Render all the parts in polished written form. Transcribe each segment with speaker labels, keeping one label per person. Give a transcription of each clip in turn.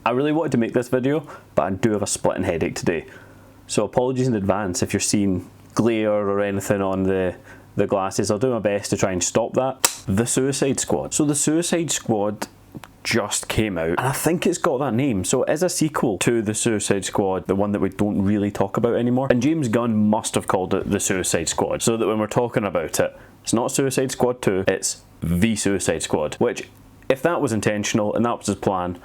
Speaker 1: I really wanted to make this video, but I do have a splitting headache today. So apologies in advance if you're seeing glare or anything on the glasses. I'll do my best to try and stop that. The Suicide Squad. So the Suicide Squad just came out, and I think it's got that name. So it is a sequel to the Suicide Squad, the one that we don't really talk about anymore. And James Gunn must have called it the Suicide Squad, so that when we're talking about it, it's not Suicide Squad 2, it's the Suicide Squad. Which, if that was intentional and that was his plan,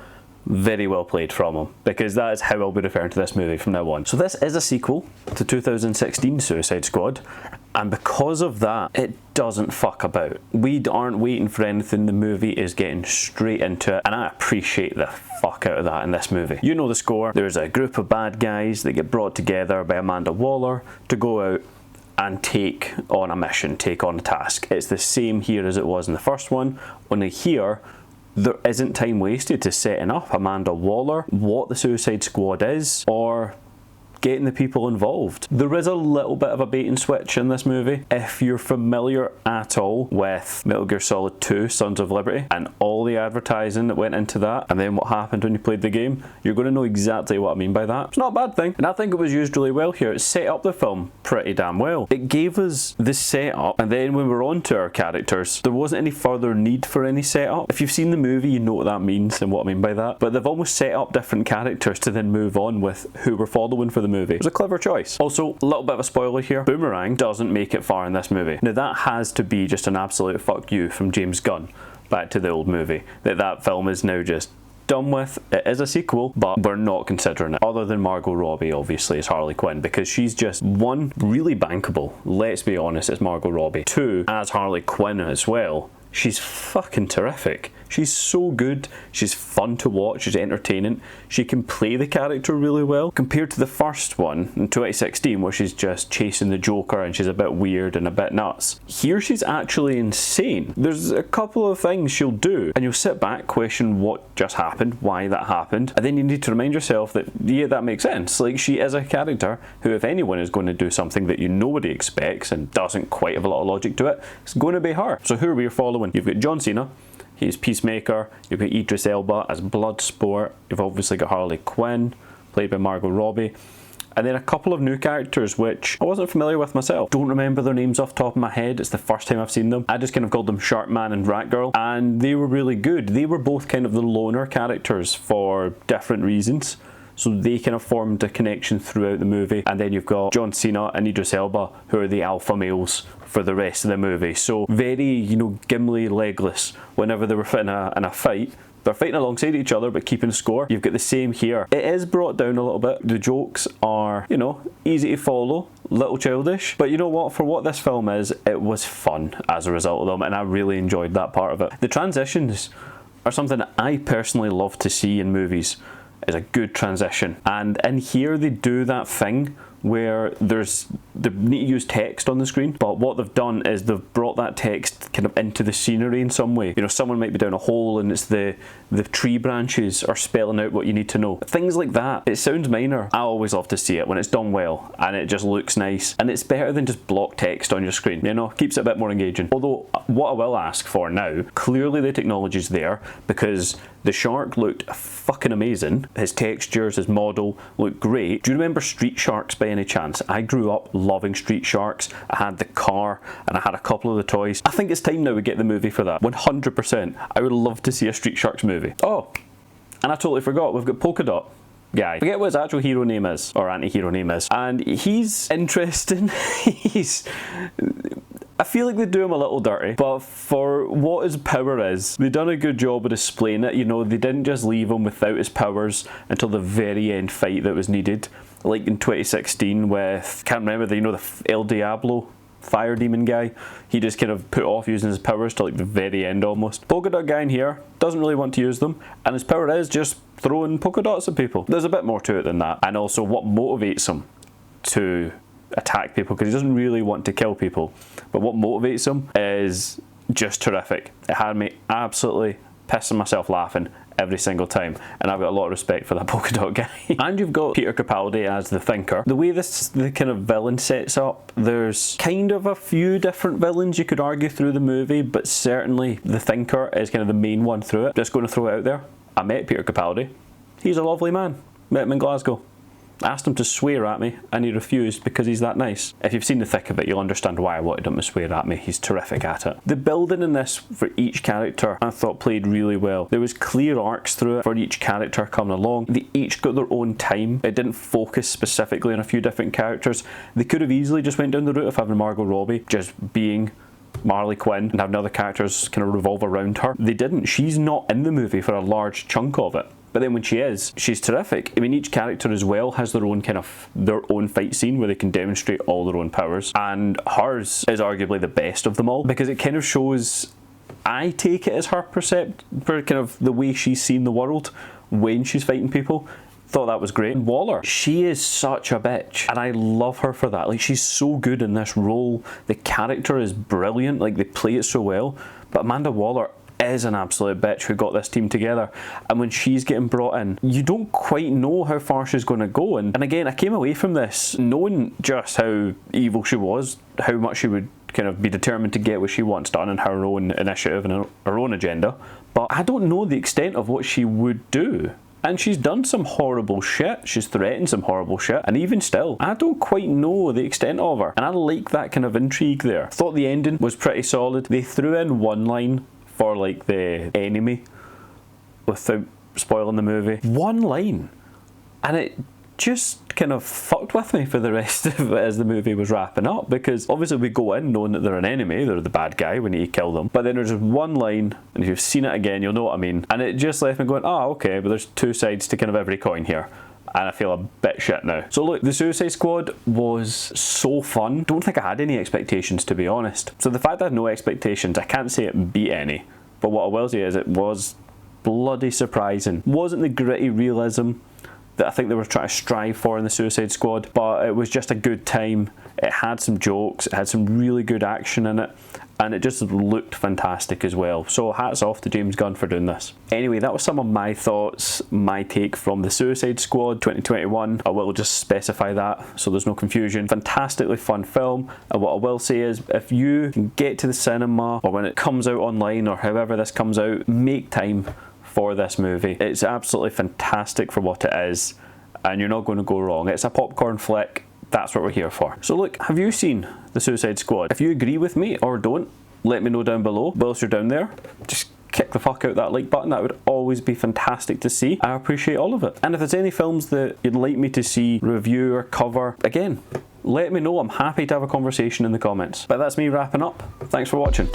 Speaker 1: very well played from him, because that is how I'll be referring to this movie from now on. So this is a sequel to 2016 Suicide Squad, and because of that, it doesn't fuck about. We aren't waiting for anything, the movie is getting straight into it, and I appreciate the fuck out of that in this movie. You know the score. There's a group of bad guys that get brought together by Amanda Waller to go out and take on a mission, take on a task. It's the same here as it was in the first one, only here there isn't time wasted to setting up Amanda Waller, what the Suicide Squad is, or getting the people involved. There is a little bit of a bait and switch in this movie. If you're familiar at all with Metal Gear Solid 2 Sons of Liberty and all the advertising that went into that, and then what happened when you played the game, you're going to know exactly what I mean by that. It's not a bad thing, and I think it was used really well here. It set up the film pretty damn well. It gave us the setup, and then when we're on to our characters, there wasn't any further need for any setup. If you've seen the movie, you know what that means and what I mean by that, but they've almost set up different characters to then move on with who we're following for the movie. It was a clever choice. Also, a little bit of a spoiler here, Boomerang doesn't make it far in this movie. Now that has to be just an absolute fuck you from James Gunn back to the old movie, that film is now just done with. It is a sequel, but we're not considering it, other than Margot Robbie obviously as Harley Quinn, because she's just, one, really bankable, let's be honest, it's Margot Robbie. Two, as Harley Quinn as well, she's fucking terrific. She's so good, she's fun to watch, she's entertaining, she can play the character really well. Compared to the first one in 2016 where she's just chasing the Joker and she's a bit weird and a bit nuts. Here she's actually insane. There's a couple of things she'll do and you'll sit back, question what just happened, why that happened, and then you need to remind yourself that, yeah, that makes sense. Like, she is a character who, if anyone is going to do something that nobody expects and doesn't quite have a lot of logic to it, it's going to be her. So who are we following? You've got John Cena, he's Peacemaker. You've got Idris Elba as Bloodsport. You've obviously got Harley Quinn, played by Margot Robbie. And then a couple of new characters which I wasn't familiar with myself. Don't remember their names off the top of my head. It's the first time I've seen them. I just kind of called them Shark Man and Rat Girl. And they were really good. They were both kind of the loner characters for different reasons. So they kind of formed a connection throughout the movie. And then you've got John Cena and Idris Elba, who are the alpha males for the rest of the movie. So very, Gimli legless whenever they were in a fight. They're fighting alongside each other but keeping score. You've got the same here. It is brought down a little bit. The jokes are, easy to follow, little childish. But you know what? For what this film is, it was fun as a result of them, and I really enjoyed that part of it. The transitions are something that I personally love to see in movies. Is a good transition, and in here they do that thing where they need to use text on the screen, but what they've done is they've brought that text kind of into the scenery in some way. Someone might be down a hole and it's the tree branches are spelling out what you need to know. Things like that. It sounds minor. I always love to see it when it's done well and it just looks nice, and it's better than just block text on your screen. Keeps it a bit more engaging. Although what I will ask for now, clearly the technology's there, because the shark looked fucking amazing. His textures, his model looked great. Do you remember Street Sharks by any chance? I grew up loving Street Sharks. I had the car and I had a couple of the toys. I think it's time now we get the movie for that. 100%. I would love to see a Street Sharks movie. Oh, and I totally forgot, we've got Polka Dot guy. I forget what his actual hero name is, or anti-hero name is, and he's interesting. I feel like they do him a little dirty, but for what his power is, they've done a good job of displaying it. They didn't just leave him without his powers until the very end fight that was needed. Like in 2016 with, can't remember, the El Diablo fire demon guy. He just kind of put off using his powers till like the very end almost. Polka Dot guy in here doesn't really want to use them, and his power is just throwing polka dots at people. There's a bit more to it than that, and also what motivates him to attack people, because he doesn't really want to kill people, but what motivates him is just terrific. It had me absolutely pissing myself laughing every single time, and I've got a lot of respect for that polka dot guy. And you've got Peter Capaldi as the Thinker. The way the kind of villain sets up, there's kind of a few different villains you could argue through the movie, but certainly the Thinker is kind of the main one through it. Just going to throw it out there, I met Peter Capaldi. He's a lovely man. Met him in Glasgow. Asked him to swear at me and he refused because he's that nice. If you've seen the thick of it, you'll understand why I wanted him to swear at me. He's terrific at it. The building in this for each character I thought played really well. There was clear arcs through it for each character coming along. They each got their own time. It didn't focus specifically on a few different characters. They could have easily just went down the route of having Margot Robbie just being Marley Quinn and having other characters kind of revolve around her. They didn't. She's not in the movie for a large chunk of it. But then when she is, she's terrific. I mean, each character as well has their own fight scene where they can demonstrate all their own powers. And hers is arguably the best of them all because it kind of shows, I take it as her for kind of the way she's seen the world when she's fighting people. Thought that was great. Waller, she is such a bitch and I love her for that. Like, she's so good in this role. The character is brilliant. Like, they play it so well. But Amanda Waller is an absolute bitch who got this team together, and when she's getting brought in, you don't quite know how far she's going to go. And again, I came away from this knowing just how evil she was, how much she would kind of be determined to get what she wants done and her own initiative and her own agenda, but I don't know the extent of what she would do. And she's done some horrible shit, she's threatened some horrible shit, and even still, I don't quite know the extent of her. And I like that kind of intrigue there. Thought the ending was pretty solid. They threw in one line for like the enemy without spoiling the movie. One line. And it just kind of fucked with me for the rest of it as the movie was wrapping up, because obviously we go in knowing that they're an enemy, they're the bad guy, we need to kill them. But then there's just one line, and if you've seen it again, you'll know what I mean. And it just left me going, oh, okay, but there's two sides to kind of every coin here. And I feel a bit shit now. So look, the Suicide Squad was so fun. Don't think I had any expectations, to be honest. So the fact that I had no expectations, I can't say it beat any. But what I will say is it was bloody surprising. Wasn't the gritty realism that I think they were trying to strive for in the Suicide Squad, but it was just a good time. It had some jokes, it had some really good action in it, and it just looked fantastic as well. So hats off to James Gunn for doing this. Anyway, that was some of my thoughts, my take from the Suicide Squad 2021. I will just specify that so there's no confusion. Fantastically fun film, and what I will say is if you can get to the cinema or when it comes out online or however this comes out, make time for this movie. It's absolutely fantastic for what it is, and you're not going to go wrong. It's a popcorn flick. That's what we're here for. So look, have you seen the Suicide Squad? If you agree with me or don't, let me know down below. Whilst you're down there, just kick the fuck out that like button. That would always be fantastic to see. I appreciate all of it. And if there's any films that you'd like me to see, review or cover, again, let me know. I'm happy to have a conversation in the comments. But that's me wrapping up. Thanks for watching.